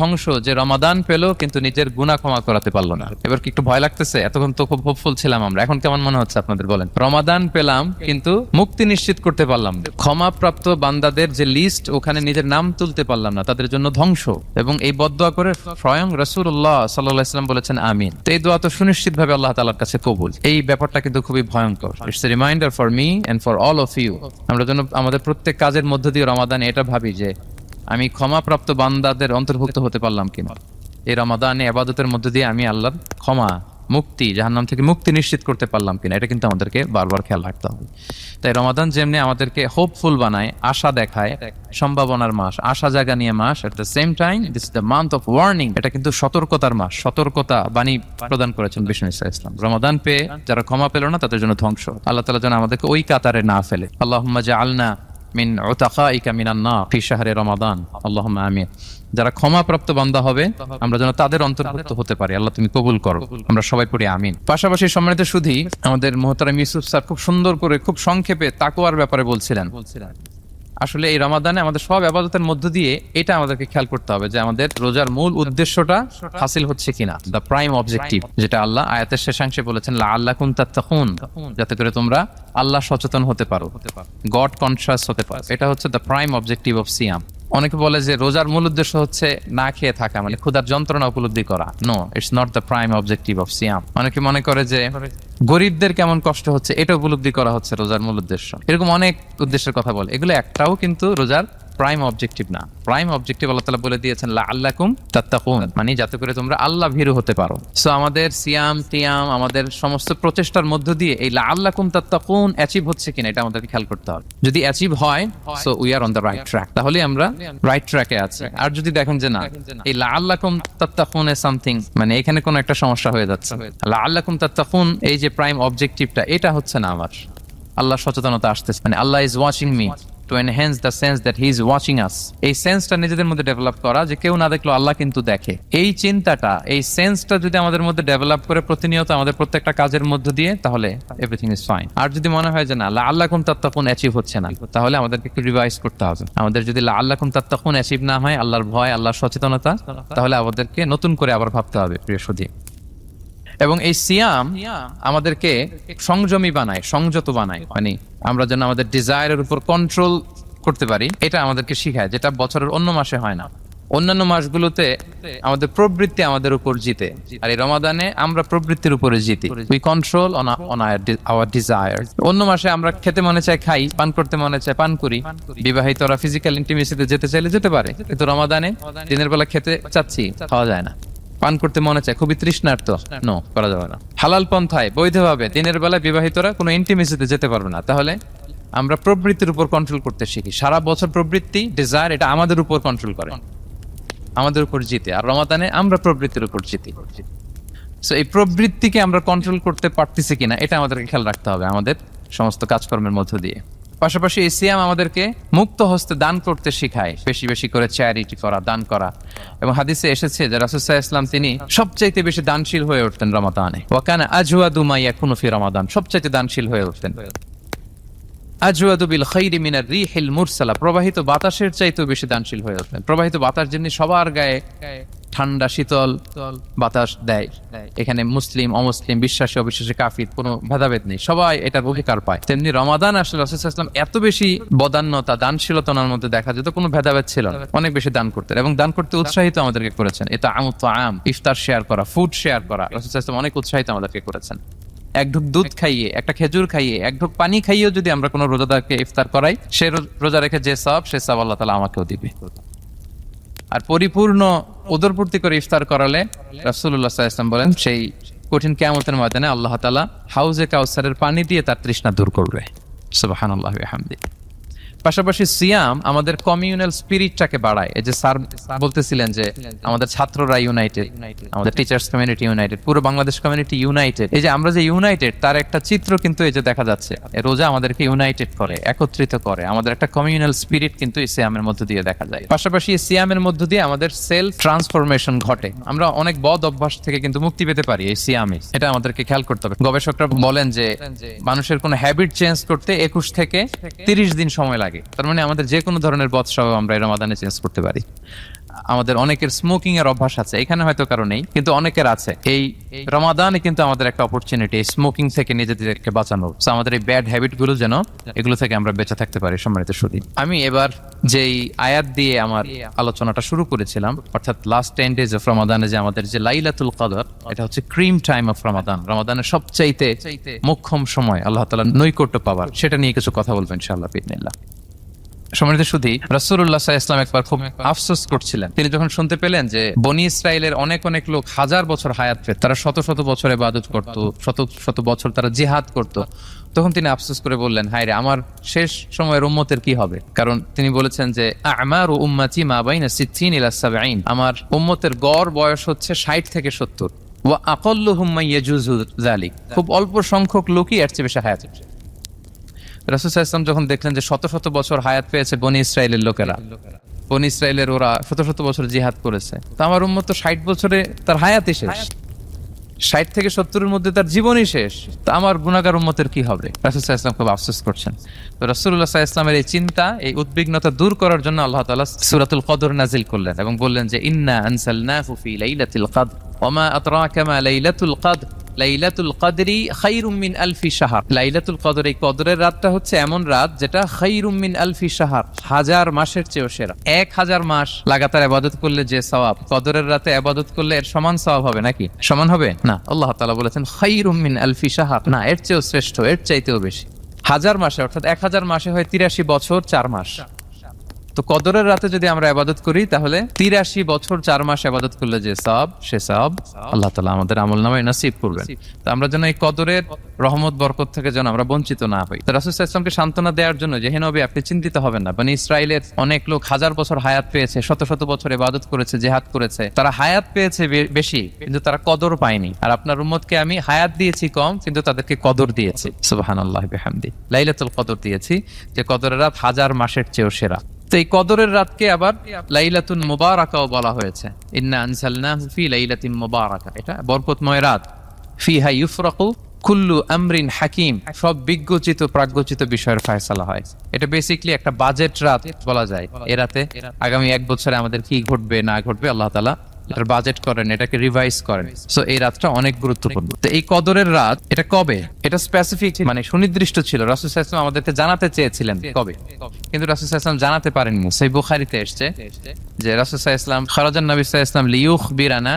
ধ্বংস যে রমাদান পেলো কিন্তু নিজের গুনাহ ক্ষমা করাতে পারলো না। এবার কি একটু ভয় লাগতেছে? এতক্ষণ তো খুব হোপফুল ছিলাম আমরা, এখন কেমন মনে হচ্ছে আপনাদের বলেন? রমাদান পেলাম কিন্তু মুক্তি নিশ্চিত করতে পারলাম না, ক্ষমাপ্রাপ্ত বান্দাদের যে লিস্ট ওখানে নিজের নাম তুলতে পারলাম না, তাদের জন্য ধ্বংস। এবং এই বদদোয়া করে স্বয়ং রাসূলুল্লাহ সাল্লাল্লাহু আলাইহি ওয়াসাল্লাম বলেছেন আমিন। তো এই দোয়া তো সুনিশ্চিত ভাবে আল্লাহ তাআলার কাছে কবুল। এই ব্যাপারটা কিন্তু খুবই ভয়ঙ্কর। It's a reminder for me and for all of you. আমরা যেন আমাদের প্রত্যেক কাজের মধ্য দিয়ে রমাদানে এটা ভাবি যে আমি ক্ষমাপ্রাপ্ত বান্দাদের অন্তর্ভুক্ত হতে পারলাম কিনা। এই রমাদানে ইবাদতের মধ্য দিয়ে আমি আল্লাহর ক্ষমা, মুক্তি, জাহান্নাম থেকে মুক্তি নিশ্চিত করতে পারলাম কিনা, এটা কিন্তু আমাদেরকে বারবার খেয়াল রাখতে হবে। তাই রমাদান যেমনি আমাদেরকে হোপফুল বানায়, আশা দেখায়, সম্ভাবনার মাস, আশা জাগা নিয়ে মাস, at the same time this is the month of warning. এটা কিন্তু সতর্কতার মাস, সতর্কতা বাণী প্রদান করেছেন বিষ্ণু ইসলাম। রমাদান পেয়ে যারা ক্ষমা পেল না তাদের জন্য ধ্বংস। আল্লাহ তাআলা যেন আমাদেরকে ওই কাতারে না ফেলে। আল্লাহুম্মা জাআলনা মিন উতাকাইকা মিনান নার ফি শাহরি রমাদান, আল্লাহুম্মা আমিন। যারা ক্ষমাপ্রাপ্ত বান্দা হবে আমরা যেন তাদের অন্তর্ভুক্ত হতে পারি। আল্লাহ তুমি কবুল করো, আমরা সবাই পড়ি আমিন। পাশাপাশি সম্মানিত সুধী, আমাদের মুহতারাম ইউসুফ স্যার খুব সুন্দর করে, খুব সংক্ষেপে তাকওয়ার ব্যাপারে বলছিলেন। আসলে এই রমাদানে আমাদের সব ইবাদতের মধ্য দিয়ে এটা আমাদেরকে খেয়াল করতে হবে যে আমাদের রোজার মূল উদ্দেশ্যটা হাসিল হচ্ছে কিনা, দ্য প্রাইম অবজেক্টিভ, যেটা আল্লাহ আয়াতের শেষাংশে বলেছেন লাআল্লাকুম তাত্তাকুন, যাতে করে তোমরা আল্লাহ সচেতন হতে পারো, গড কনশাস হতে পারো। এটা হচ্ছে দ্য প্রাইম অবজেক্টিভ অফ সিয়াম। অনেকে বলে যে রোজার মূল উদ্দেশ্য হচ্ছে না খেয়ে থাকা, মানে ক্ষুধার যন্ত্রণা উপলব্ধি করা। No, it's not the prime objective of সিয়াম। অনেকে মনে করে যে গরিবদের কেমন কষ্ট হচ্ছে এটা উপলব্ধি করা হচ্ছে রোজার মূল উদ্দেশ্য। এরকম অনেক উদ্দেশ্যের কথা বলে, এগুলো একটাও কিন্তু রোজার প্রাইম অবজেক্টিভ না। প্রাইম অবজেক্টিভ আল্লাহ তাআলা বলে দিয়েছেন লাআল্লাকুম তাত্তাকুন, মানে যাতে করে তোমরা আল্লাহ ভীরু হতে পারো। সো আমাদের সিয়াম টিয়াম, আমাদের সমস্ত প্রচেষ্টার মধ্য দিয়ে এই লাআল্লাকুম তাত্তাকুন অ্যাচিভ হচ্ছে কিনা এটা আমাদেরকে খেয়াল করতে হবে। যদি অ্যাচিভ হয়, so we are on the right track, তাহলে আমরা রাইট ট্র্যাকে আছি। আর যদি দেখেন যে না, এই লাআল্লাকুম তাত্তাকুন এ সামথিং, মানে এখানে কোনো একটা সমস্যা হয়ে যাচ্ছে, লাআল্লাকুম তাত্তাকুন এই যে প্রাইম অবজেক্টিভটা, এটা হচ্ছে না আমার, আল্লাহ সচেতনতা আসতেছে, মানে Allah is watching me, to enhance the sense that he is watching us। এই সেন্সটা নিজেদের মধ্যে ডেভেলপ করা যে কেউ না দেখলো আল্লাহ কিন্তু দেখে, এই চিন্তাটা, এই সেন্সটা যদি আমাদের মধ্যে ডেভেলপ করে প্রতিনিয়ত আমাদের প্রত্যেকটা কাজের মধ্য দিয়ে, তাহলে এভরিথিং ইজ ফাইন। আর যদি মনে হয় যে না লাআল্লাকুম তাত্তাকুন অ্যাচিভ হচ্ছে না, তাহলে আমাদেরকে একটু রিভাইজ করতে হবে। আমাদের যদি লাআল্লাকুম তাত্তাকুন অ্যাচিভ না হয়, আল্লাহর ভয়, আল্লাহর সচেতনতা, তাহলে আমাদেরকে নতুন করে আবার ভাবতে হবে প্রিয় সুধী। এবং এই সিয়াম আমাদেরকে সংযমী বানায়, সংযত বানায়, মানে আমরা যেন আমাদের ডিজায়ারের উপর কন্ট্রোল করতে পারি, এটা আমাদেরকে শিখায়, যেটা বছরের অন্য মাসে হয় না। অন্যান্য মাসগুলোতে আমাদের প্রবৃত্তি আমাদের উপর জিতে, আর এই রমাদানে আমরা প্রবৃত্তির উপরে জিতি। We control on our desire. অন্য মাসে আমরা খেতে মনে চাই খাই, পান করতে মনে চাই পান করি, বিবাহিতরা ফিজিক্যাল ইন্টিমেসিতে যেতে চাইলে যেতে পারে, কিন্তু রমাদানে দিনের বেলা খেতে চাচ্ছি, খাওয়া যায় না। পান করতে মনে চায়, খুবই তৃষ্ণার্ত, নো, করা যাবে না। হালাল পন্থায় বৈধভাবে দিনের বেলায় বিবাহিতরা কোনো ইন্টিমেসিতে যেতে পারবে না। তাহলে আমরা প্রবৃত্তির উপর কন্ট্রোল করতে শিখি। সারা বছর প্রবৃত্তি, ডিজায়ার, এটা আমাদের উপর কন্ট্রোল করে, আমাদের উপর জিতে। আর রমাদানে আমরা প্রবৃত্তির উপর জিতি। সো এই প্রবৃত্তিকে আমরা কন্ট্রোল করতে পারতেছি কিনা এটা আমাদেরকে খেয়াল রাখতে হবে আমাদের সমস্ত কাজকর্মের মধ্য দিয়ে। পাশাপাশি এই সিয়াম আমাদেরকে মুক্ত হস্তে দান করতে শিখায়, বেশি বেশি করে চ্যারিটি করা, দান করা। এবং হাদিসে এসেছে যে রাসূল সাল্লাল্লাহু আলাইহি ওয়াসাল্লাম তিনি সবচাইতে বেশি দানশীল হয়ে উঠতেন রমাদানে। ওয়া কানা আজওয়াদু মা ইয়াকুনু ফি রমাদান, সবচাইতে দানশীল হয়ে উঠতেন। আজওয়াদু বিল খাইরি মিনার রিহিল মুরসালা, প্রবাহিত বাতাসের চাইতেও বেশি দানশীল হয়ে উঠতেন। প্রবাহিত বাতাস যেমনি সবার গায়ে ঠান্ডা শীতল বাতাস দেয়, এখানে মুসলিম অমুসলিম, বিশ্বাসী অবিশ্বাসী, কাফির, কোনো ভেদাভেদ নেই, সবাই এটার অধিকার পায়। তেমনি রমাদান আসলে রাসূল সাল্লাল্লাহু আলাইহি ওয়াসাল্লাম এত বেশি বদান্যতা, দানশীলতা ওনার মধ্যে দেখা যেত, কোনো ভেদাভেদ ছিল না, অনেক বেশি দান করতেন এবং দান করতে উৎসাহিত আমাদেরকে করেছেন। এটা আম, ইফতার শেয়ার করা, ফুড শেয়ার করা, রাসূল সাল্লাল্লাহু আলাইহি ওয়াসাল্লাম অনেক উৎসাহিত আমাদেরকে করেছেন। এক ঢুক দুধ খাইয়ে, একটা খেজুর খাইয়ে, এক ঢুক পানি খাইয়েও যদি আমরা কোনো রোজাদারকে ইফতার করাই, সে রোজা রেখে যে সওয়াব, সে সওয়াব আল্লাহ তাআলা আমাকেও দিবে। আর পরিপূর্ণ উদরপূর্তি করে ইফতার করালে রাসূলুল্লাহ সাল্লাল্লাহু আলাইহি ওয়াসাল্লাম বলেন সেই কঠিন কিয়ামতের ময়দানে আল্লাহ তাআলা হাউজে কাউসারের পানি দিয়ে তার তৃষ্ণা দূর করবে। সুবহানাল্লাহি ওয়া বিহামদিহি। পাশাপাশি সিয়াম আমাদের কমিউনাল স্পিরিটটাকে বাড়ায়। এই যে স্যার বলতেছিলেন যে আমাদের ছাত্ররা ইউনাইটেড, আমাদের টিচার্স কমিউনিটি ইউনাইটেড, পুরো বাংলাদেশ কমিউনিটি ইউনাইটেড। এই যে আমরা যে ইউনাইটেড, তার একটা চিত্র কিন্তু এই যে দেখা যাচ্ছে। রোজা আমাদেরকে ইউনাইটেড করে, একত্রিত করে, আমাদের একটা কমিউনাল স্পিরিট কিন্তু এই সিয়ামের মধ্য দিয়ে দেখা যায়। পাশাপাশি এই সিয়ামের মধ্য দিয়ে আমাদের সেলফ ট্রান্সফরমেশন ঘটে, আমরা অনেক বদ অভ্যাস থেকে কিন্তু মুক্তি পেতে পারি এই সিয়ামে। এটা আমাদেরকে খেয়াল করতে হবে। গবেষকরা বলেন যে মানুষের কোনো হ্যাবিট চেঞ্জ করতে 21 থেকে 30 দিন সময় লাগে। তার মানে আমাদের যে কোনো ধরনের বদ স্বভাব আমরা এই রমাদানে চেঞ্জ করতে পারি। আমাদের অনেকের স্মোকিং এর অভ্যাস আছে, এখানে হয়তো কারো নেই, কিন্তু অনেকের আছে। এই রমাদানে কিন্তু আমাদের একটা অপরচুনিটি স্মোকিং থেকে নিজেদেরকে বাঁচানো। So আমাদের এই ব্যাড হ্যাবিট গুলো যেন এগুলো থেকে আমরা বেঁচে থাকতে পারি। সম্মানিত সুধী, আমি এবার যেই আয়াত দিয়ে আমার আলোচনাটা শুরু করেছিলাম, অর্থাৎ লাস্ট 10 days অফ রমাদানে যে আমাদের যে লাইলাতুল কদর, এটা হচ্ছে ক্রিম টাইম অফ রমাদান, রমাদানের সবচাইতে মোক্ষম সময় আল্লাহ তাআলার নৈকট্য পাওয়ার, সেটা নিয়ে কিছু কথা বলবো ইনশাআল্লাহ বিইذنিল্লাহ। সম্মানিত সুধী, রাসূলুল্লাহ সাল্লাল্লাহু আলাইহি ওয়াসাল্লাম একবার খুব আফসোস করছিলেন। তিনি যখন শুনতে পেলেন যে বনি ইসরাইলের অনেক অনেক লোক হাজার বছর হায়াত পেত, তারা শত শত বছর ইবাদত করত, শত শত বছর তারা জিহাদ করত, তখন তিনি আফসোস করে বললেন, হায় রে, আমার শেষ সময়ের উম্মতের কি হবে? কারণ তিনি বলেছেন যে আমারু উম্মতি মা বাইনা 60 ইলা 70, আমার উম্মতের গড় বয়স হচ্ছে 60 থেকে 70, ওয়া আকাল্লুহুম মান ইয়াজুজু যালিক, খুব অল্প সংখ্যক লোকই এর চেয়ে বেশি হায়াত পেয়েছে। রাসূল সাল্লাল্লাহু আলাইহি ওয়াসাল্লাম যখন দেখলেন যে শত শত বছর হায়াত পেয়েছে বনি ইসরাইলের লোকেরা, বনি ইসরাইলের ওরা শত শত বছর জিহাদ করেছে, তো আমার উম্মত তো 60 বছরে তার হায়াতই শেষ, 60 থেকে 70 এর মধ্যে তার জীবনই শেষ, তো আমার গুনাহগার উম্মতের কি হবে? রাসূল সাল্লাল্লাহু আলাইহি ওয়াসাল্লাম খুব আফসোস করছেন। তো রাসূলুল্লাহ সাল্লাল্লাহু আলাইহি ওয়াসাল্লামের এই চিন্তা, এই উদ্বিগ্নতা দূর করার জন্য আল্লাহ তাআলা সূরাতুল কদর নাযিল করলেন এবং বললেন যে ইন্না আনসালনাহু ফি লাইলাতিল কদর ওয়া মা আদরাকা মা লাইলাতুল কদর লাইলাতুল কদরি খায়রুম মিন আলফি শাহর। লাইলাতুল কদর, এই কদরের রাতটা হচ্ছে এমন রাত যেটা খায়রুম মিন আলফি শাহর, হাজার মাসের চেয়েও সেরা। 1000 মাস লাগাতার ইবাদত করলে যে সওয়াব, কদরের রাতে ইবাদত করলে এর সমান সওয়াব হবে নাকি? সমান হবে না। আল্লাহ তাআলা বলেছেন খায়রুম মিন আলফি শাহর, না, এর চেয়েও শ্রেষ্ঠ, এর চাইতেও বেশি। হাজার মাসে, অর্থাৎ 1000 মাসে হয় 83 বছর 4 মাস। তো কদরের রাতে যদি আমরা ইবাদত করি তাহলে 83 বছর 4 মাস ইবাদত করলে যে সওয়াব, সে সওয়াব আল্লাহ তাআলা আমাদের আমলনামায় নসিব করবেন। তো আমরা যেন এই কদরের রহমত বরকত থেকে যেন আমরা বঞ্চিত না হই। তো রাসূল সাল্লাল্লাহু আলাইহি ওয়াসাল্লামকে সান্ত্বনা দেওয়ার জন্য যে, হে নবী, আপনি চিন্তিত হবেন না, বনি ইসরাইলের অনেক লোক হাজার বছর হায়াত পেয়েছে, শত শত বছর ইবাদত করেছে, জিহাদ করেছে, তারা হায়াত পেয়েছে বেশি কিন্তু তারা কদর পায়নি। আর আপনার উম্মতকে আমি হায়াত দিয়েছি কম কিন্তু তাদেরকে কদর দিয়েছি। সুবহানাল্লাহি বিহামদি, লাইলাতুল কদর দিয়েছি, যে কদরের রাত হাজার মাসের চেয়েও সেরা। তো এই কদরের রাতকে আবার লাইলাতুন মুবারাকাও বলা হয়েছে। ইন্না আনসালনাহু ফি লাইলাতিন মুবারাকা, এটা বরকতময় রাত। ফিহা ইউফরাকু কুল্লু আমরিন হাকিম, সব বিজ্ঞচিত প্রাজ্ঞচিত বিষয়ের ফয়সালা হয়। এটা বেসিক্যালি একটা বাজেট রাত বলা যায়। এ রাতে আগামী 1 বছরে আমাদের কি ঘটবে না ঘটবে আল্লাহ তাআলা এটার বাজেট করেন, এটাকে রিভাইজ করেন। সো এই রাতটা অনেক গুরুত্বপূর্ণ। তো এই কদরের রাত, এটা কবে? এটা স্পেসিফিক, মানে সুনির্দিষ্ট ছিল। রাসূল সাল্লাল্লাহু আলাইহি ওয়াসাল্লাম আমাদেরকে জানাতে চেয়েছিলেন কবে, কিন্তু রাসূল সাল্লাল্লাহু আলাইহি ওয়াসাল্লাম জানাতে পারেননি। সহিহ বুখারীতে এসেছে যে রাসূল সাল্লাল্লাহু আলাইহি ওয়াসাল্লাম খারাজান নবী সাল্লাল্লাহু আলাইহি ওয়াসাল্লাম লিয়ুখবিরানা